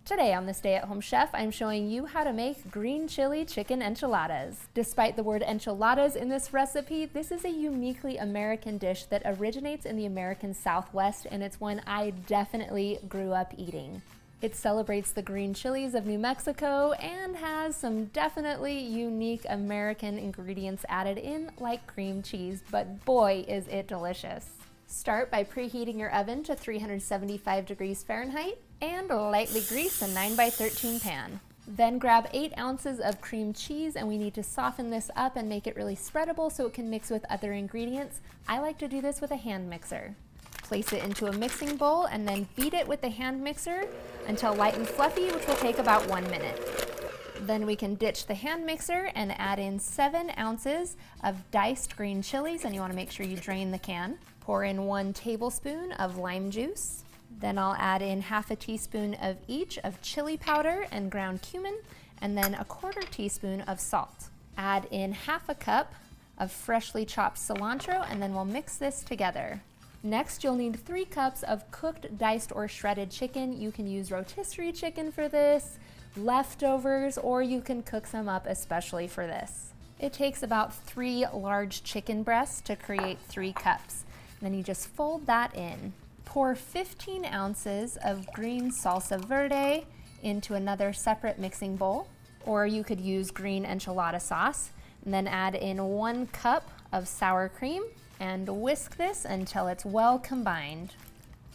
Today on the Stay at Home Chef, I'm showing you how to make green chili chicken enchiladas. Despite the word enchiladas in this recipe, this is a uniquely American dish that originates in the American Southwest, and it's one I definitely grew up eating. It celebrates the green chilies of New Mexico and has some definitely unique American ingredients added in, like cream cheese, but boy is it delicious. Start by preheating your oven to 375 degrees Fahrenheit and lightly grease a 9x13 pan. Then grab 8 ounces of cream cheese, and we need to soften this up and make it really spreadable so it can mix with other ingredients. I like to do this with a hand mixer. Place it into a mixing bowl and then beat it with the hand mixer until light and fluffy, which will take about 1 minute. Then we can ditch the hand mixer and add in 7 ounces of diced green chilies, and you want to make sure you drain the can. Pour in 1 tablespoon of lime juice. Then I'll add in half a teaspoon of each of chili powder and ground cumin, and then a 1/4 teaspoon of salt. Add in half a cup of freshly chopped cilantro, and then we'll mix this together. Next, you'll need 3 cups of cooked, diced, or shredded chicken. You can use rotisserie chicken for this, leftovers, or you can cook some up especially for this. It takes about 3 large chicken breasts to create 3 cups. Then you just fold that in. Pour 15 ounces of green salsa verde into another separate mixing bowl, or you could use green enchilada sauce, and then add in 1 cup of sour cream and whisk this until it's well combined.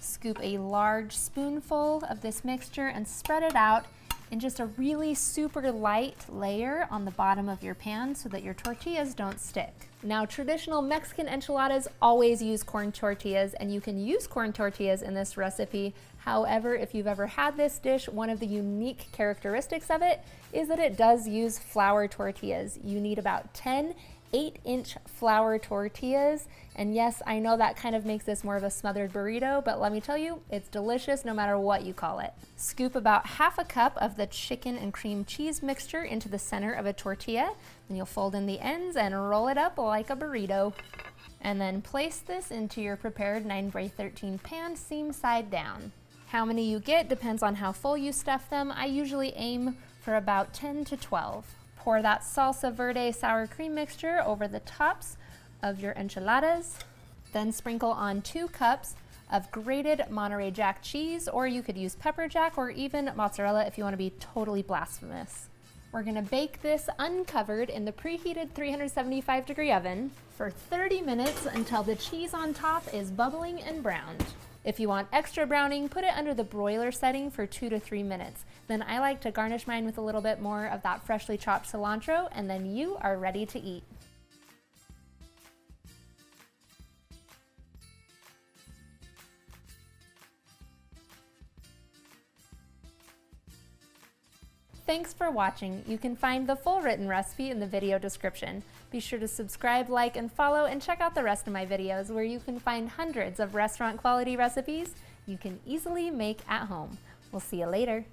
Scoop a large spoonful of this mixture and spread it out in just a really super light layer on the bottom of your pan so that your tortillas don't stick. Now, traditional Mexican enchiladas always use corn tortillas, and you can use corn tortillas in this recipe. However, if you've ever had this dish, one of the unique characteristics of it is that it does use flour tortillas. You need about 10 8-inch flour tortillas, and yes, I know that kind of makes this more of a smothered burrito, but let me tell you, it's delicious no matter what you call it. Scoop about half a cup of the chicken and cream cheese mixture into the center of a tortilla, and you'll fold in the ends and roll it up like a burrito. And then place this into your prepared 9x13 pan, seam side down. How many you get depends on how full you stuff them. I usually aim for about 10 to 12. Pour that salsa verde sour cream mixture over the tops of your enchiladas. Then sprinkle on 2 cups of grated Monterey Jack cheese, or you could use pepper jack or even mozzarella if you want to be totally blasphemous. We're going to bake this uncovered in the preheated 375 degree oven for 30 minutes until the cheese on top is bubbling and browned. If you want extra browning, put it under the broiler setting for 2 to 3 minutes. Then I like to garnish mine with a little bit more of that freshly chopped cilantro, and then you are ready to eat. Thanks for watching. You can find the full written recipe in the video description. Be sure to subscribe, like, and follow, and check out the rest of my videos where you can find hundreds of restaurant quality recipes you can easily make at home. We'll see you later.